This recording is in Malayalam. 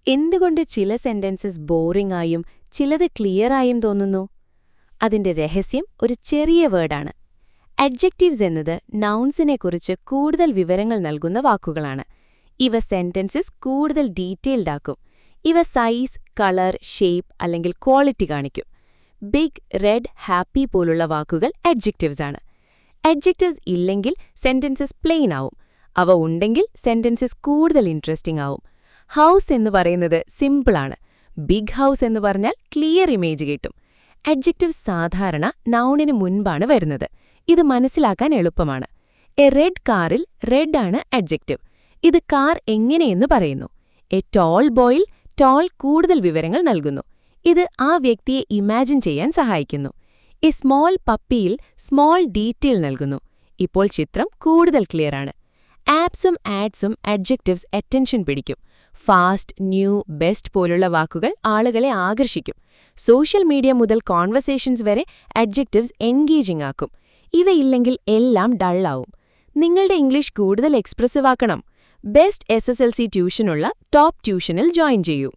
എന്തുകൊണ്ട് ചില സെന്റൻസസ് ബോറിംഗ് ആയും ചിലത് ക്ലിയറായും തോന്നുന്നു? അതിന്റെ രഹസ്യം ഒരു ചെറിയ വേർഡാണ്. അഡ്ജക്റ്റീവ്സ് എന്നത് നൗൺസിനെക്കുറിച്ച് കൂടുതൽ വിവരങ്ങൾ നൽകുന്ന വാക്കുകളാണ്. ഇവ സെന്റൻസസ് കൂടുതൽ ഡീറ്റെയിൽഡ് ആക്കും. ഇവ സൈസ്, കളർ, ഷേപ്പ് അല്ലെങ്കിൽ ക്വാളിറ്റി കാണിക്കും. ബിഗ്, റെഡ്, ഹാപ്പി പോലുള്ള വാക്കുകൾ അഡ്ജക്റ്റീവ്സ് ആണ്. അഡ്ജക്റ്റീവ്സ് ഇല്ലെങ്കിൽ സെന്റൻസസ് പ്ലെയിൻ ആവും. അവ ഉണ്ടെങ്കിൽ സെന്റൻസസ് കൂടുതൽ ഇൻട്രസ്റ്റിംഗ് ആവും. ഹൗസ് എന്ന് പറയുന്നത് സിമ്പിളാണ്. ബിഗ് ഹൗസ് എന്ന് പറഞ്ഞാൽ ക്ലിയർ ഇമേജ് കിട്ടും. അഡ്ജക്റ്റീവ് സാധാരണ നൗണിന് മുൻപാണ് വരുന്നത്. ഇത് മനസ്സിലാക്കാൻ എളുപ്പമാണ്. എ റെഡ് കാറിൽ റെഡ് ആണ് അഡ്ജക്റ്റീവ്. ഇത് കാർ എങ്ങനെയെന്ന് പറയുന്നു. എ ടോൾ ബോയിൽ ടോൾ കൂടുതൽ വിവരങ്ങൾ നൽകുന്നു. ഇത് ആ വ്യക്തിയെ ഇമാജിൻ ചെയ്യാൻ സഹായിക്കുന്നു. എ സ്മോൾ പപ്പിയിൽ സ്മോൾ ഡീറ്റെയിൽ നൽകുന്നു. ഇപ്പോൾ ചിത്രം കൂടുതൽ ക്ലിയറാണ്. ആപ്സും ആഡ്സും അഡ്ജക്റ്റീവ്സ് അറ്റൻഷൻ പിടിക്കും. ഫാസ്റ്റ്, ന്യൂ, ബെസ്റ്റ് പോലുള്ള വാക്കുകൾ ആളുകളെ ആകർഷിക്കും. സോഷ്യൽ മീഡിയ മുതൽ കോൺവെർസേഷൻസ് വരെ അഡ്ജക്റ്റീവ്സ് എൻഗേജിംഗ് ആക്കും. ഇവയില്ലെങ്കിൽ എല്ലാം ഡള്ളാവും. നിങ്ങളുടെ ഇംഗ്ലീഷ് കൂടുതൽ എക്സ്പ്രസീവ് ആക്കണം. ബെസ്റ്റ് SSLC ട്യൂഷനുള്ള ടോപ്പ് ട്യൂഷനിൽ ജോയിൻ ചെയ്യൂ.